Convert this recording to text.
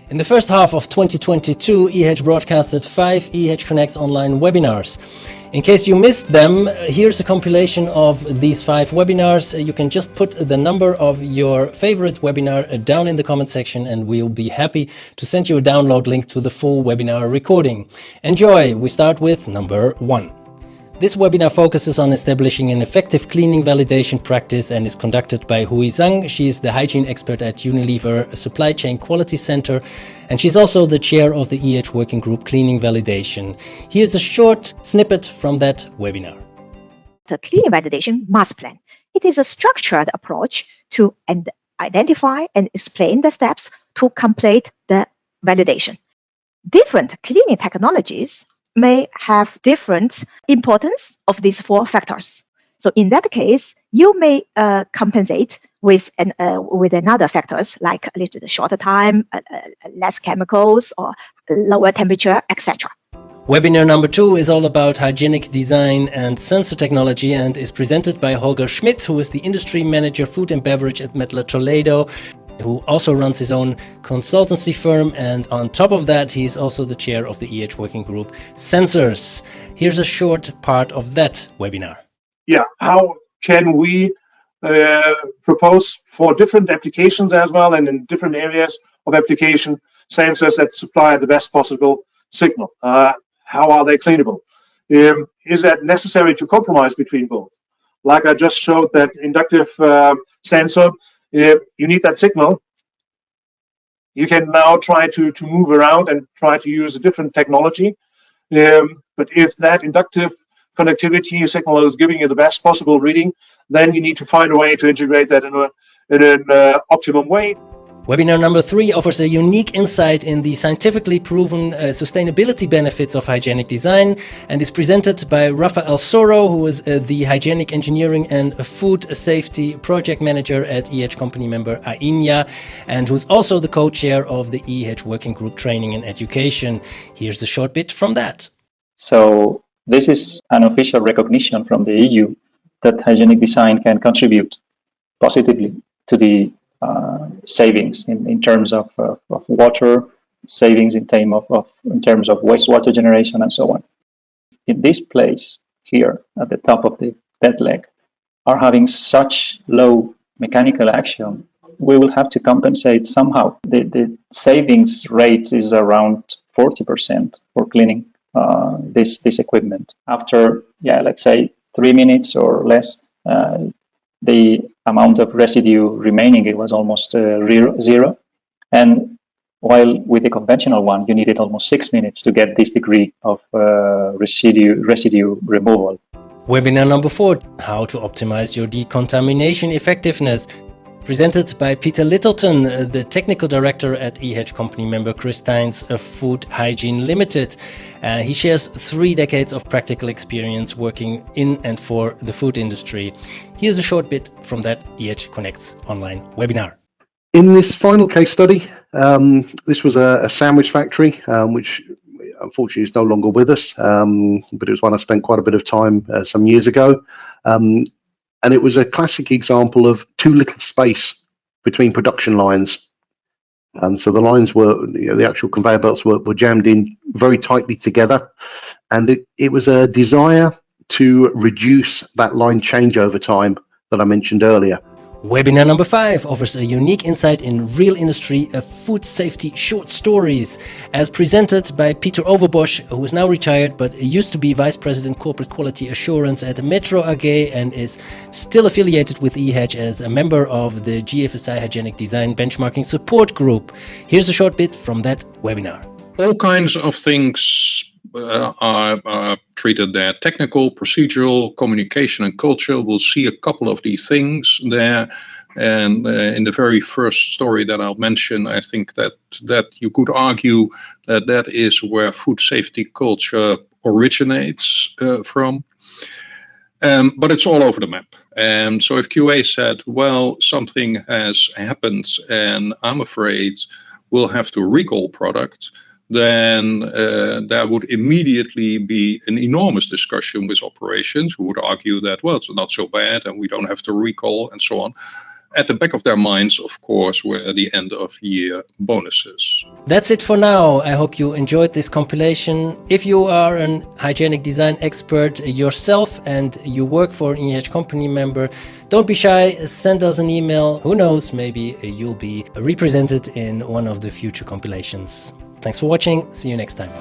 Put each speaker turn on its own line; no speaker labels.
In the first half of 2022, EHEDG broadcasted 5 EHEDG Connects online webinars. In case you missed them, here's a compilation of these 5 webinars. You can just put the number of your favorite webinar down in the comment section and we'll be happy to send you a download link to the full webinar recording. Enjoy! We start with number 1. This webinar focuses on establishing an effective cleaning validation practice and is conducted by Hui Zhang. She is the hygiene expert at Unilever Supply Chain Quality Center, and she's also the chair of the EHEDG Working Group Cleaning Validation. Here's a short snippet from that webinar.
The cleaning validation master plan. It is a structured approach to identify and explain the steps to complete the validation. Different cleaning technologies may have different importance of these 4 factors. So in that case, you may compensate with another factors like a little shorter time, less chemicals, or lower temperature, etc.
Webinar number 2 is all about hygienic design and sensor technology and is presented by Holger Schmidt, who is the industry manager food and beverage at Mettler-Toledo, who also runs his own consultancy firm, and on top of that he is also the chair of the EHEDG Working Group Sensors. Here's a short part of that webinar.
Yeah, how can we propose for different applications as well, and in different areas of application, sensors that supply the best possible signal? How are they cleanable? Is that necessary to compromise between both? Like I just showed that inductive sensor, you need that signal. You can now try to move around and try to use a different technology. But if that inductive connectivity signal is giving you the best possible reading, then you need to find a way to integrate that in an optimum way.
Webinar number 3 offers a unique insight in the scientifically proven sustainability benefits of hygienic design and is presented by Rafael Soro, who is the Hygienic Engineering and Food Safety Project Manager at EHEDG company member AINIA, and who's also the co-chair of the EHEDG Working Group Training and Education. Here's the short bit from that.
So this is an official recognition from the EU that hygienic design can contribute positively to the savings in terms of water, savings in terms of wastewater generation, and so on. In this place here at the top of the dead leg are having such low mechanical action, we will have to compensate somehow. The savings rate is around 40% for cleaning this equipment. After, let's say 3 minutes or less, the amount of residue remaining, it was almost 0. And while with the conventional one, you needed almost 6 minutes to get this degree of residue removal.
Webinar number 4, how to optimize your decontamination effectiveness. Presented by Peter Littleton, the technical director at EHEDG company member Christeyns Food Hygiene Limited. He shares 3 decades of practical experience working in and for the food industry. Here's a short bit from that EHEDG Connects online webinar.
In this final case study, this was a sandwich factory, which unfortunately is no longer with us, but it was one I spent quite a bit of time some years ago. And it was a classic example of too little space between production lines. So the lines were, the actual conveyor belts were jammed in very tightly together. And it was a desire to reduce that line changeover time that I mentioned earlier.
Webinar number 5 offers a unique insight in real industry food safety short stories, as presented by Peter Overbosch, who is now retired but used to be Vice President Corporate Quality Assurance at Metro AG and is still affiliated with EHEDG as a member of the GFSI Hygienic Design Benchmarking Support Group. Here's a short bit from that webinar.
All kinds of things are treated there. Technical, procedural, communication and culture. We'll see a couple of these things there. And in the very first story that I'll mention, I think that you could argue that is where food safety culture originates from. But it's all over the map. And so if QA said, well, something has happened and I'm afraid we'll have to recall product, then there would immediately be an enormous discussion with operations who would argue that, well, it's not so bad and we don't have to recall and so on. at the back of their minds, of course, were the end of year bonuses.
That's it for now. I hope you enjoyed this compilation. If you are an hygienic design expert yourself and you work for an EHEDG company member, don't be shy, send us an email. Who knows, maybe you'll be represented in one of the future compilations. Thanks for watching. See you next time.